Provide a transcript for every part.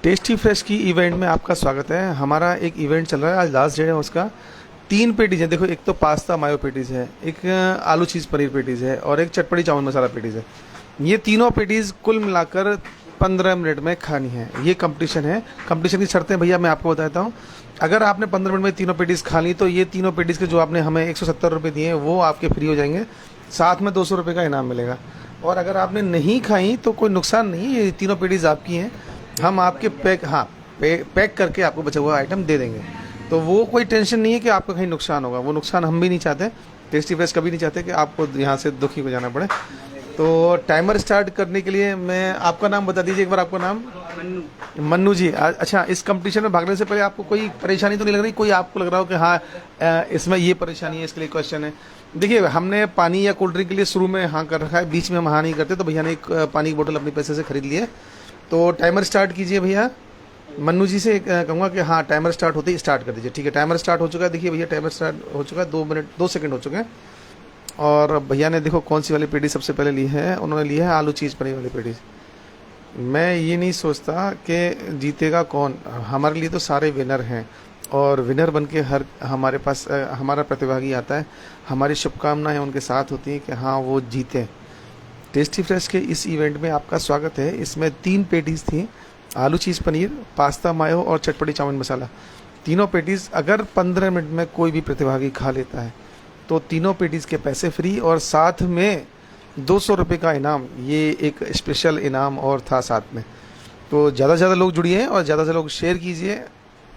Tasty fresh की event में आपका स्वागत है। हमारा एक इवेंट चल रहा है, आज लास्ट डे है उसका। 3 पेटीज है। देखो, एक तो पास्ता मायो पेटीज है, एक आलू चीज़ पनीर पेटीज है और एक चटपटी चावल मसाला पेटीज है। ये तीनों पेटीज कुल मिलाकर 15 मिनट में खानी है। ये कंपटीशन है। कंपटीशन की शर्तें भैया मैं आपको बताता हूँ। अगर आपने 15 मिनट में तीनों पेटीज खा ली तो ये तीनों पेटीज के जो आपने हमें 170 रुपये दिए वो आपके फ्री हो जाएंगे, साथ में 200 रुपये का इनाम मिलेगा। और अगर आपने नहीं खाई तो कोई नुकसान नहीं, ये तीनों पेटीज आपकी हैं। हम आपके पैक करके आपको बचा हुआ आइटम दे देंगे, तो वो कोई टेंशन नहीं है कि आपको कहीं नुकसान होगा। वो नुकसान हम भी नहीं चाहते, टेस्टी फ्रेश कभी नहीं चाहते कि आपको यहाँ से दुखी हो जाना पड़े। तो टाइमर स्टार्ट करने के लिए मैं आपका नाम बता दीजिए एक बार। आपका नाम? मन्नू जी। अच्छा, इस कंपटीशन में भागने से पहले आपको कोई परेशानी तो नहीं लग रही? कोई आपको लग रहा हो कि हाँ इसमें ये परेशानी है, इसके लिए क्वेश्चन है? देखिए, हमने पानी या कोल्ड ड्रिंक के लिए शुरू में हाँ कर रखा है, बीच में हम हाँ नहीं करते। तो भैया ने एक पानी की बोतल अपने पैसे से खरीद ली है। तो टाइमर स्टार्ट कीजिए भैया। मन्नू जी से कहूँगा कि हाँ टाइमर स्टार्ट होते ही स्टार्ट कर दीजिए। ठीक है, टाइमर स्टार्ट हो चुका है। देखिए भैया, टाइमर स्टार्ट हो चुका है। 2 मिनट 2 सेकंड हो चुके हैं। और भैया ने देखो कौन सी वाली पेटी सबसे पहले ली है। उन्होंने ली है आलू चीज़ पनीर वाली पेटी। मैं ये नहीं सोचता कि जीतेगा कौन, हमारे लिए तो सारे विनर हैं और विनर बन के हर हमारे पास हमारा प्रतिभागी आता है। हमारी शुभकामनाएं उनके साथ होती हैं कि हाँ वो जीतें। टेस्टी फ्रेश के इस इवेंट में आपका स्वागत है। इसमें 3 पेटीज थी, आलू चीज़ पनीर, पास्ता मायो और चटपटी चावल मसाला। तीनों पेटीज अगर 15 मिनट में कोई भी प्रतिभागी खा लेता है तो तीनों पेटीज के पैसे फ्री और साथ में 200 रुपये का इनाम। ये एक स्पेशल इनाम और था साथ में। तो ज़्यादा से ज़्यादा लोग जुड़िए और ज़्यादा से लोग शेयर कीजिए,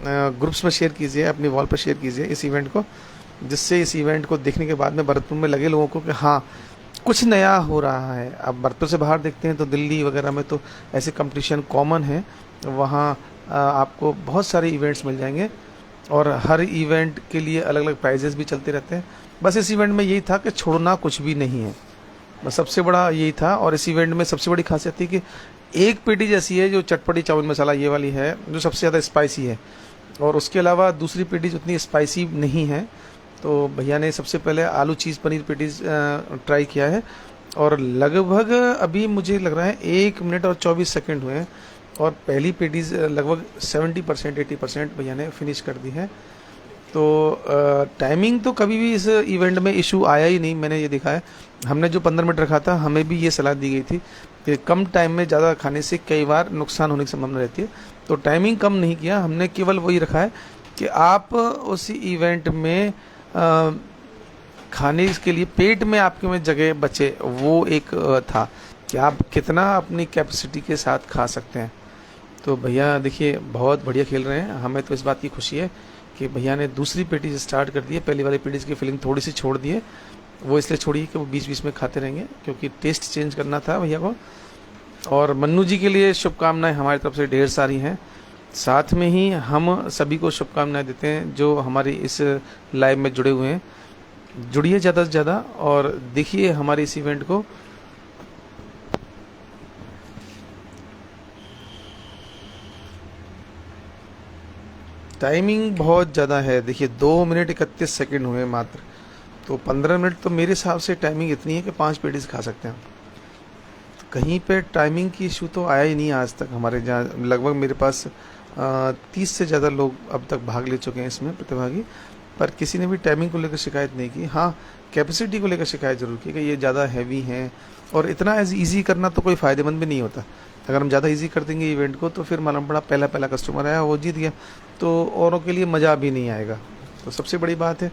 ग्रुप्स में शेयर कीजिए, अपनी वॉल पर शेयर कीजिए इस इवेंट को, जिससे इस इवेंट को देखने के बाद में भरतपुर में लगे लोगों को कि हाँ कुछ नया हो रहा है। अब भरतपुर से बाहर देखते हैं तो दिल्ली वगैरह में तो ऐसे कंपटीशन कॉमन है, वहाँ आपको बहुत सारे इवेंट्स मिल जाएंगे और हर इवेंट के लिए अलग अलग प्राइजेस भी चलते रहते हैं। बस इस इवेंट में यही था कि छोड़ना कुछ भी नहीं है, बस सबसे बड़ा यही था। और इस इवेंट में सबसे बड़ी खासियत थी कि एक पेटी जैसी है जो चटपटी चावल मसाला ये वाली है, जो सबसे ज़्यादा स्पाइसी है, और उसके अलावा दूसरी पेटी उतनी स्पाइसी नहीं है। तो भैया ने सबसे पहले आलू चीज़ पनीर पेटीज ट्राई किया है और लगभग अभी मुझे लग रहा है 1 मिनट और 24 सेकंड हुए हैं और पहली पेटीज लगभग 70% 80% भैया ने फिनिश कर दी है। तो टाइमिंग तो कभी भी इस इवेंट में इशू आया ही नहीं, मैंने ये देखा है। हमने जो 15 मिनट रखा था, हमें भी ये सलाह दी गई थी कि कम टाइम में ज़्यादा खाने से कई बार नुकसान होने की संभावना रहती है। तो टाइमिंग कम नहीं किया हमने, केवल वही रखा है कि आप उस इवेंट में खाने के लिए पेट में आपके में जगह बचे, वो एक था कि आप कितना अपनी कैपेसिटी के साथ खा सकते हैं। तो भैया देखिए बहुत बढ़िया खेल रहे हैं। हमें तो इस बात की खुशी है कि भैया ने दूसरी पेटी स्टार्ट कर दी है। पहली वाली पेटीज की फीलिंग थोड़ी सी छोड़ दी है, वो इसलिए छोड़ी कि वो बीच बीच में खाते रहेंगे क्योंकि टेस्ट चेंज करना था भैया को। और मन्नू जी के लिए शुभकामनाएं हमारी तरफ से ढेर सारी हैं। साथ में ही हम सभी को शुभकामनाएं देते हैं जो हमारी इस लाइव में जुड़े हुए हैं। जुड़िए ज़्यादा से ज़्यादा और देखिए हमारे इस इवेंट को। टाइमिंग बहुत ज़्यादा है, देखिए 2 मिनट 31 सेकंड हुए मात्र। तो 15 मिनट तो मेरे हिसाब से टाइमिंग इतनी है कि 5 पेटीज खा सकते हैं। कहीं पे टाइमिंग की इशू तो आया ही नहीं आज तक हमारे जहाँ। लगभग मेरे पास 30 से ज़्यादा लोग अब तक भाग ले चुके हैं इसमें प्रतिभागी, पर किसी ने भी टाइमिंग को लेकर शिकायत नहीं की। हाँ, कैपेसिटी को लेकर शिकायत जरूर की कि ये ज़्यादा हैवी हैं और इतना एज ईजी करना तो कोई फ़ायदेमंद भी नहीं होता। अगर हम ज़्यादा ईजी कर देंगे इवेंट को तो फिर मालूम पड़ा पहला कस्टमर आया वो जीत गया, तो औरों के लिए मज़ा भी नहीं आएगा। तो सबसे बड़ी बात है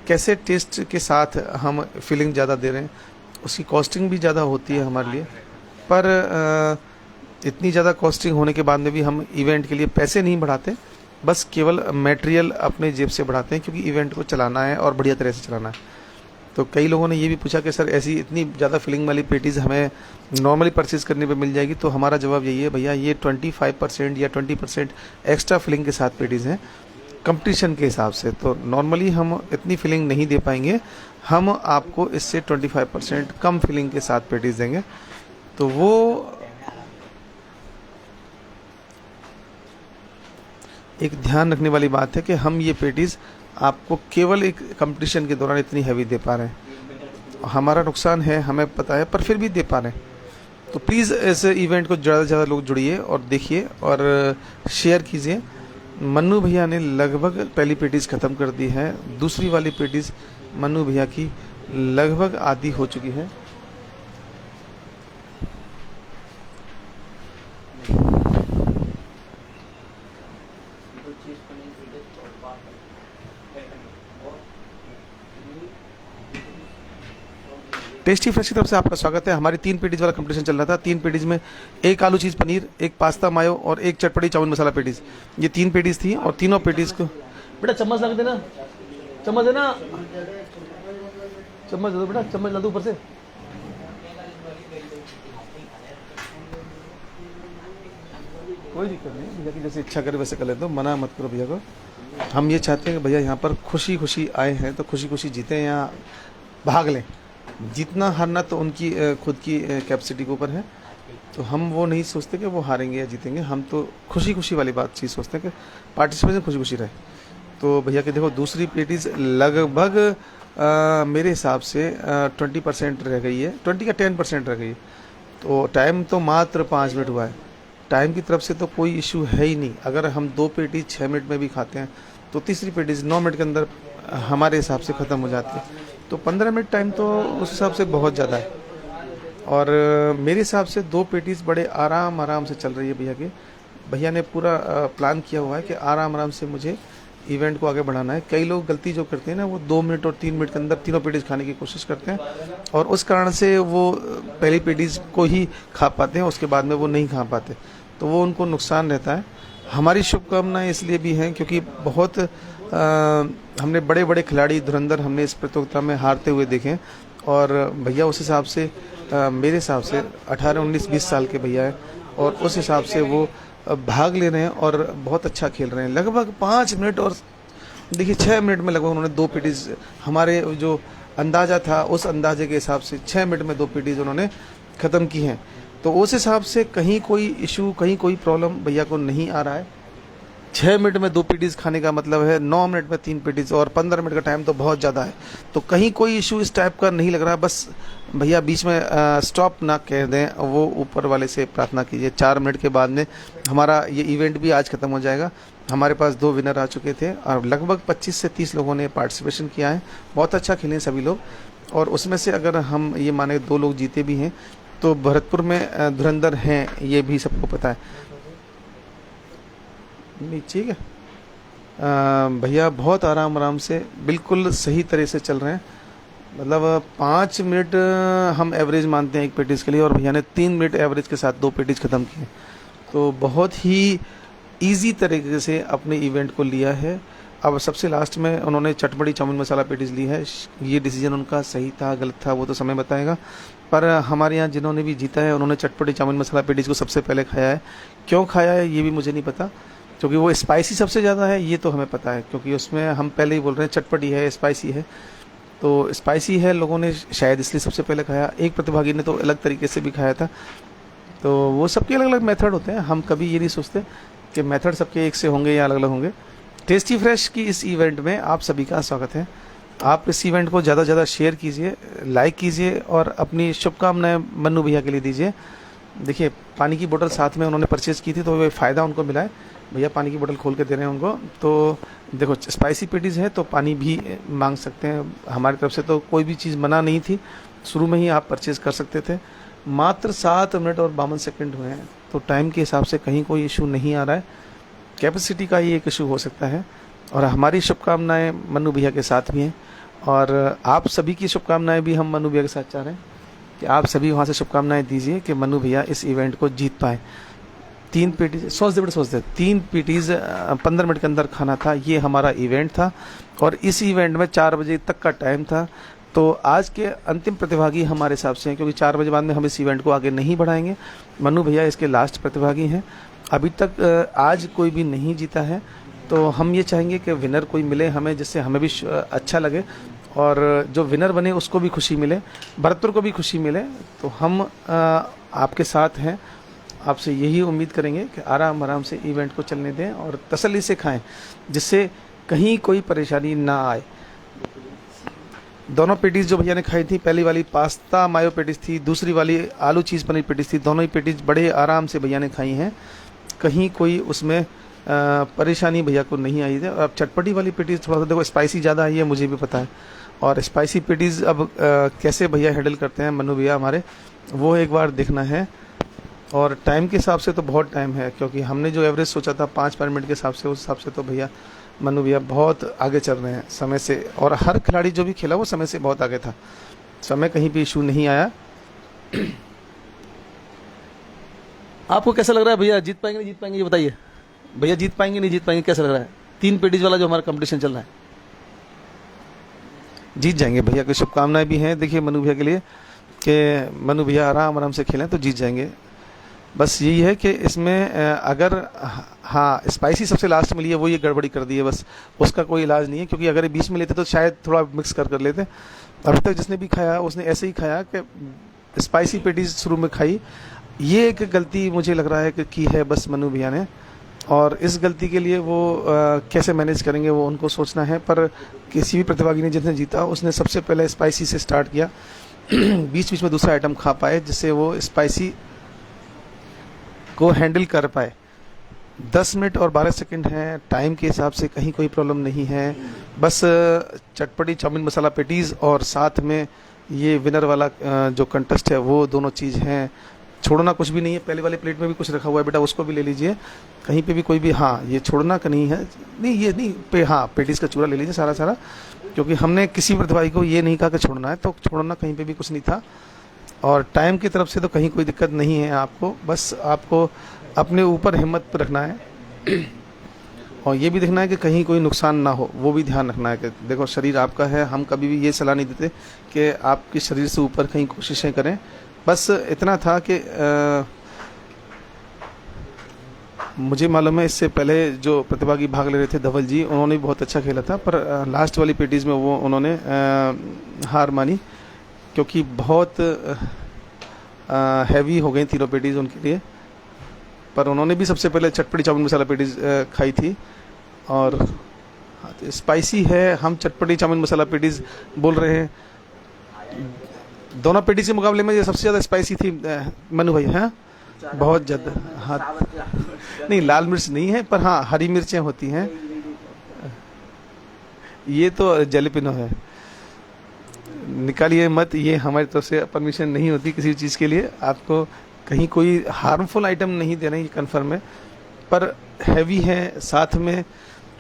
कैसे टेस्ट के साथ हम फीलिंग ज़्यादा दे रहे हैं, उसकी कॉस्टिंग भी ज़्यादा होती है हमारे लिए। पर इतनी ज़्यादा कॉस्टिंग होने के बाद में भी हम इवेंट के लिए पैसे नहीं बढ़ाते, बस केवल मटेरियल अपने जेब से बढ़ाते हैं क्योंकि इवेंट को चलाना है और बढ़िया तरह से चलाना है। तो कई लोगों ने ये भी पूछा कि सर ऐसी इतनी ज़्यादा फिलिंग वाली पेटीज़ हमें नॉर्मली परचेज़ करने पे मिल जाएगी? तो हमारा जवाब यही है भैया, ये 25% या 20% एक्स्ट्रा फिलिंग के साथ पेटीज़ हैं कंपटीशन के हिसाब से। तो नॉर्मली हम इतनी फिलिंग नहीं दे पाएंगे, हम आपको इससे 25% कम फिलिंग के साथ पेटीज़ देंगे। तो वो एक ध्यान रखने वाली बात है कि हम ये पेटीज़ आपको केवल एक कंपटीशन के दौरान इतनी हैवी दे पा रहे हैं। हमारा नुकसान है हमें पता है, पर फिर भी दे पा रहे हैं। तो प्लीज़ इस इवेंट को ज़्यादा से ज़्यादा लोग जुड़िए और देखिए और शेयर कीजिए। मन्नू भैया ने लगभग पहली पेटीज़ ख़त्म कर दी है, दूसरी वाली पेटीज़ मन्नू भैया की लगभग आधी हो चुकी है। टेस्टी फ्रेश की तरफ से आपका स्वागत है। हमारी 3 पेटीज वाला कंपटीशन चल रहा था। 3 पेटीज में एक आलू चीज़ पनीर, एक पास्ता मायो और एक चटपटी चाउमीन मसाला पेटीज, ये 3 पेटीज थी। और तीनों पेटीज को बेटा चम्मच लगा देना, चम्मच देना, चम्मच दे दो बेटा, चम्मच ला दो ऊपर से। कोई दिक्कत नहीं, भैया की जैसे इच्छा करे वैसे कर लेते हो, मना मत करो भैया को। हम ये चाहते हैं कि भैया यहाँ पर खुशी खुशी आए हैं तो खुशी खुशी जीतें या भाग लें। जीतना हारना तो उनकी खुद की कैपेसिटी के ऊपर है, तो हम वो नहीं सोचते कि वो हारेंगे या जीतेंगे। हम तो खुशी खुशी वाली बात चीज़ सोचते हैं कि पार्टिसिपेशन खुशी खुशी रहे। तो भैया के देखो दूसरी पेटीज लगभग मेरे हिसाब से 20% रह गई है, 20 या 10% रह गई है। तो टाइम तो मात्र 5 मिनट हुआ है। टाइम की तरफ से तो कोई इशू है ही नहीं। अगर हम 2 पेटी 6 मिनट में भी खाते हैं तो तीसरी पेटीज 9 मिनट के अंदर हमारे हिसाब से ख़त्म हो जाती है। तो 15 मिनट टाइम तो उस हिसाब से बहुत ज़्यादा है। और मेरे हिसाब से 2 पेटीज बड़े आराम से चल रही है भैया के। भैया ने पूरा प्लान किया हुआ है कि आराम से मुझे इवेंट को आगे बढ़ाना है। कई लोग गलती जो करते हैं ना, वो 2 मिनट और 3 मिनट के अंदर तीनों पेटीज खाने की कोशिश करते हैं और उस कारण से वो पहली पेटीज को ही खा पाते हैं, उसके बाद में वो नहीं खा पाते, तो वो उनको नुकसान रहता है। हमारी शुभकामनाएं इसलिए भी हैं क्योंकि बहुत हमने बड़े बड़े खिलाड़ी धुरंधर हमने इस प्रतियोगिता में हारते हुए देखे और भैया उस हिसाब से मेरे हिसाब से 18, 19, 20 साल के भैया हैं और उस हिसाब से वो भाग ले रहे हैं और बहुत अच्छा खेल रहे हैं। लगभग 5 मिनट और देखिए 6 मिनट में लगभग उन्होंने 2 पेटीज, हमारे जो अंदाज़ा था उस अंदाजे के हिसाब से 6 मिनट में 2 पेटीज उन्होंने ख़त्म की हैं। तो उस हिसाब से कहीं कोई इशू, कहीं कोई प्रॉब्लम भैया को नहीं आ रहा है। 6 मिनट में 2 पेटीज खाने का मतलब है 9 मिनट में 3 पेटीज और 15 मिनट का टाइम तो बहुत ज़्यादा है। तो कहीं कोई इशू इस टाइप का नहीं लग रहा है। बस भैया बीच में स्टॉप ना कह दें, वो ऊपर वाले से प्रार्थना कीजिए। 4 मिनट के बाद में हमारा ये इवेंट भी आज ख़त्म हो जाएगा। हमारे पास 2 विनर आ चुके थे और लगभग 25 से 30 लोगों ने पार्टिसिपेशन किया है। बहुत अच्छा खेले सभी लोग और उसमें से अगर हम ये माने 2 लोग जीते भी हैं तो भरतपुर में धुरंधर हैं, ये भी सबको पता है। नहीं ठीक है, भैया बहुत आराम से बिल्कुल सही तरह से चल रहे हैं। मतलब 5 मिनट हम एवरेज मानते हैं एक पेटीज के लिए और भैया ने 3 मिनट एवरेज के साथ 2 पेटीज ख़त्म किए। तो बहुत ही इजी तरीके से अपने इवेंट को लिया है। अब सबसे लास्ट में उन्होंने चटपटी चाउमीन मसाला पेटीज ली है। ये डिसीजन उनका सही था गलत था वो तो समय बताएगा, पर हमारे यहाँ जिन्होंने भी जीता है उन्होंने चटपटी चाउमीन मसाला पेटीज को सबसे पहले खाया है। क्यों खाया है ये भी मुझे नहीं पता, क्योंकि वो स्पाइसी सबसे ज़्यादा है ये तो हमें पता है, क्योंकि उसमें हम पहले ही बोल रहे हैं चटपटी है स्पाइसी है, तो स्पाइसी है लोगों ने शायद इसलिए सबसे पहले खाया। एक प्रतिभागी ने तो अलग तरीके से भी खाया था। तो वो सबके अलग अलग मेथड होते हैं। हम कभी ये नहीं सोचते कि मेथड सबके एक से होंगे या अलग अलग होंगे। टेस्टी फ्रेश की इस इवेंट में आप सभी का स्वागत है। आप इस इवेंट को ज़्यादा से ज़्यादा शेयर कीजिए, लाइक कीजिए और अपनी शुभकामनाएं मन्नू भैया के लिए दीजिए। देखिए पानी की बोतल साथ में उन्होंने परचेज़ की थी तो वो फ़ायदा उनको मिला है। भैया पानी की बोतल खोल के दे रहे हैं उनको। तो देखो स्पाइसी पेटीज़ है तो पानी भी मांग सकते हैं, हमारी तरफ से तो कोई भी चीज़ मना नहीं थी, शुरू में ही आप परचेज़ कर सकते थे। मात्र 7 मिनट और 52 सेकंड हुए हैं, तो टाइम के हिसाब से कहीं कोई इशू नहीं आ रहा है। कैपेसिटी का ही एक इशू हो सकता है और हमारी शुभकामनाएं मन्नू भैया के साथ भी हैं और आप सभी की शुभकामनाएं भी हम मन्नू भैया के साथ चाह रहे हैं कि आप सभी वहाँ से शुभकामनाएं दीजिए कि मन्नू भैया इस इवेंट को जीत पाए। 3 पेटीज सोच दे 3 पेटीज 15 मिनट के अंदर खाना था, ये हमारा इवेंट था और इस इवेंट में 4 बजे तक का टाइम था। तो आज के अंतिम प्रतिभागी हमारे हिसाब से हैं, क्योंकि 4 बजे बाद में हम इस इवेंट को आगे नहीं बढ़ाएंगे। मन्नू भैया इसके लास्ट प्रतिभागी हैं। अभी तक आज कोई भी नहीं जीता है, तो हम ये चाहेंगे कि विनर कोई मिले हमें, जिससे हमें भी अच्छा लगे और जो विनर बने उसको भी खुशी मिले, भरतपुर को भी खुशी मिले। तो हम आपके साथ हैं, आपसे यही उम्मीद करेंगे कि आराम से इवेंट को चलने दें और तसल्ली से खाएं, जिससे कहीं कोई परेशानी ना आए। दोनों पेटीज जो भैया ने खाई थी, पहली वाली पास्ता मायो पेटीज थी, दूसरी वाली आलू चीज़ पनीर पेटीज थी। दोनों ही पेटीज बड़े आराम से भैया ने खाई हैं, कहीं कोई उसमें परेशानी भैया को नहीं आई है। अब चटपटी वाली पेटीज थोड़ा सा देखो स्पाइसी ज़्यादा आई है, मुझे भी पता है। और स्पाइसी पेटीज अब कैसे भैया हैंडल करते हैं मनु भैया हमारे, वो एक बार देखना है। और टाइम के हिसाब से तो बहुत टाइम है, क्योंकि हमने जो एवरेज सोचा था 5 मिनट के हिसाब से, उस हिसाब से तो भैया मनु भैया बहुत आगे चल रहे हैं समय से। और हर खिलाड़ी जो भी खेला वो समय से बहुत आगे था, समय कहीं भी इशू नहीं आया। आपको कैसा लग रहा है भैया, जीत पाएंगे नहीं जीत पाएंगे ये बताइए भैया, जीत पाएंगे नहीं जीत पाएंगे, कैसा लग रहा है? 3 पेटीज वाला जो हमारा कंपटीशन चल रहा है, जीत जाएंगे भैया की शुभकामनाएं भी हैं देखिए मनु भैया के लिए, कि मनु भैया आराम आराम से खेलें तो जीत जाएंगे। बस यही है कि इसमें अगर हाँ स्पाइसी सबसे लास्ट में लिए वो ये गड़बड़ी कर दी है, बस उसका कोई इलाज नहीं है, क्योंकि अगर ये बीच में लेते तो शायद थोड़ा मिक्स कर लेते। अभी तक जिसने भी खाया उसने ऐसे ही खाया कि स्पाइसी पेटीज शुरू में खाई। ये एक गलती मुझे लग रहा है कि की है बस मनु भैया ने, और इस गलती के लिए वो कैसे मैनेज करेंगे वो उनको सोचना है। पर किसी भी प्रतिभागी ने जिसने जीता उसने सबसे पहले स्पाइसी से स्टार्ट किया, बीच बीच में दूसरा आइटम खा पाए जिससे वो स्पाइसी को हैंडल कर पाए। 10 मिनट और 12 सेकंड है, टाइम के हिसाब से कहीं कोई प्रॉब्लम नहीं है। बस चटपटी चाउमीन मसाला पेटीज़ और साथ में ये विनर वाला जो कंटेस्ट है वो दोनों चीज़ हैं। छोड़ना कुछ भी नहीं है, पहले वाले प्लेट में भी कुछ रखा हुआ है बेटा, उसको भी ले लीजिए। कहीं पे भी कोई भी हाँ ये छोड़ना का नहीं है, नहीं ये नहीं हाँ पेटीज़ का चूरा ले लीजिए सारा, क्योंकि हमने किसी प्रतिभागी को ये नहीं कहा कि छोड़ना है, तो छोड़ना कहीं पे भी कुछ नहीं था। और टाइम की तरफ से तो कहीं कोई दिक्कत नहीं है आपको, बस आपको अपने ऊपर हिम्मत रखना है और ये भी देखना है कि कहीं कोई नुकसान ना हो, वो भी ध्यान रखना है कि देखो शरीर आपका है, हम कभी भी ये सलाह नहीं देते कि आपके शरीर से ऊपर कहीं कोशिशें करें। बस इतना था कि मुझे मालूम है इससे पहले जो प्रतिभागी भाग ले रहे थे धवल जी, उन्होंने भी बहुत अच्छा खेला था, पर लास्ट वाली पेटीज़ में वो उन्होंने हार मानी, क्योंकि बहुत हैवी हो गई तीनों पेटीज़ उनके लिए। पर उन्होंने भी सबसे पहले चटपटी चाउमीन मसाला पेटीज़ खाई थी, और स्पाइसी है, हम चटपटी चाउमीन मसाला पेटीज़ बोल रहे हैं। दोनों पेटीज़ के मुकाबले में ये सबसे ज़्यादा स्पाइसी थी मनु भाई, हाँ बहुत ज़्यादा। हाँ नहीं लाल मिर्च नहीं है, पर हाँ हरी मिर्चें होती हैं, ये तो जैलेपिनो है, निकालिए मत, ये हमारी तरफ से परमिशन नहीं होती किसी चीज़ के लिए। आपको कहीं कोई हार्मफुल आइटम नहीं देना, ये कन्फर्म है, पर हैवी है, साथ में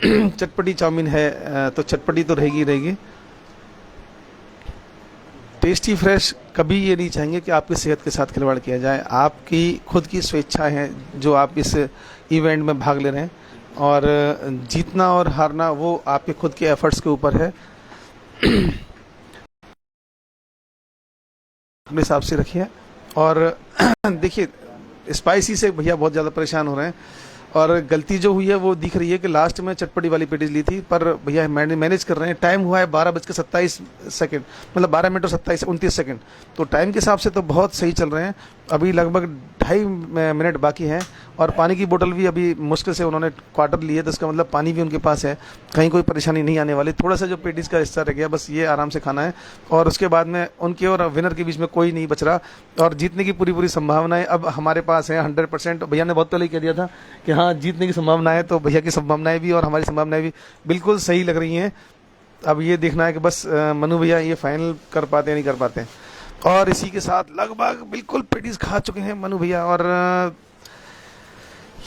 चटपटी चाउमीन है तो चटपटी तो रहेगी। टेस्टी फ्रेश कभी ये नहीं चाहेंगे कि आपकी सेहत के साथ खिलवाड़ किया जाए, आपकी खुद की स्वेच्छा है जो आप इस इवेंट में भाग ले रहे हैं, और जीतना और हारना वो आपके खुद के एफर्ट्स के ऊपर है। अपने हिसाब से रखिए। और देखिए स्पाइसी से भैया बहुत ज़्यादा परेशान हो रहे हैं, और गलती जो हुई है वो दिख रही है कि लास्ट में चटपटी वाली पेटीज ली थी, पर भैया मैनेज कर रहे हैं। टाइम हुआ है 12:27, मतलब 12 मिनट और 29 सेकंड, तो टाइम के हिसाब से तो बहुत सही चल रहे हैं। अभी लगभग 2.5 मिनट बाकी है, और पानी की बोतल भी अभी मुश्किल से उन्होंने क्वार्टर ली है, तो इसका मतलब पानी भी उनके पास है, कहीं कोई परेशानी नहीं आने वाली। थोड़ा सा जो पेटीज का हिस्सा रह गया बस ये आराम से खाना है, और उसके बाद में उनके और विनर के बीच में कोई नहीं बच रहा, और जीतने की पूरी संभावनाएं अब हमारे पास है 100%। भैया ने बहुत पहले ही कह दिया था कि हाँ जीतने की संभावना है, तो भैया की संभावनाएं भी और हमारी संभावनाएं भी बिल्कुल सही लग रही हैं। अब ये देखना है कि बस मनु भैया ये फाइनल कर पाते हैं नहीं कर पाते हैं। और इसी के साथ लगभग बिल्कुल पेटीज खा चुके हैं मनु भैया, और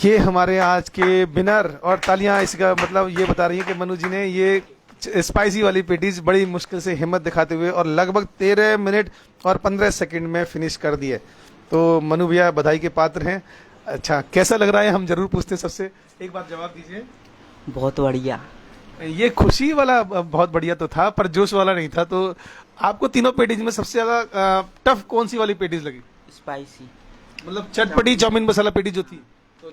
ये हमारे आज के विनर, और तालियां इसका मतलब ये बता रही है कि मनु जी ने ये स्पाइसी वाली पेटीज बड़ी मुश्किल से हिम्मत दिखाते हुए और लगभग 13 मिनट और 15 सेकंड में फिनिश कर दिए। तो मनु भैया बधाई के पात्र हैं। अच्छा कैसा लग रहा है हम जरूर पूछते हैं सबसे, एक बात जवाब दीजिए। बहुत बढ़िया। ये खुशी वाला बहुत बढ़िया तो था, पर जोश वाला नहीं था। तो आपको तीनों पेटीज में सबसे ज्यादा टफ कौन सी वाली पेटीज लगी? स्पाइसी, मतलब चटपटी चाउमीन मसाला पेटीज जो थी, तो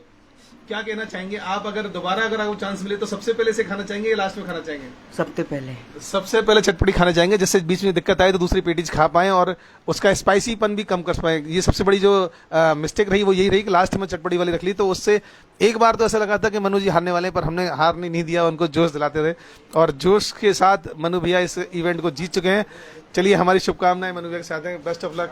क्या कहना चाहेंगे आप, अगर दोबारा अगर आपको चांस मिले तो सबसे पहले से खाना चाहेंगे या लास्ट में खाना चाहेंगे? सबसे पहले सबसे पहले चटपटी खाना चाहेंगे, जिससे बीच में दिक्कत आए तो दूसरी पेटीज खा पाएं और उसका स्पाइसीपन भी कम कर पाए। ये सबसे बड़ी जो मिस्टेक रही वो यही रही कि लास्ट में चटपटी वाली रख ली, तो उससे एक बार तो ऐसा लगा था कि मनु जी हारने वाले, पर हमने हार नहीं दिया, उनको जोश दिलाते रहे और जोश के साथ मनु भैया इस इवेंट को जीत चुके हैं। चलिए, हमारी शुभकामनाएं मनु भैया के साथ हैं, बेस्ट ऑफ लक।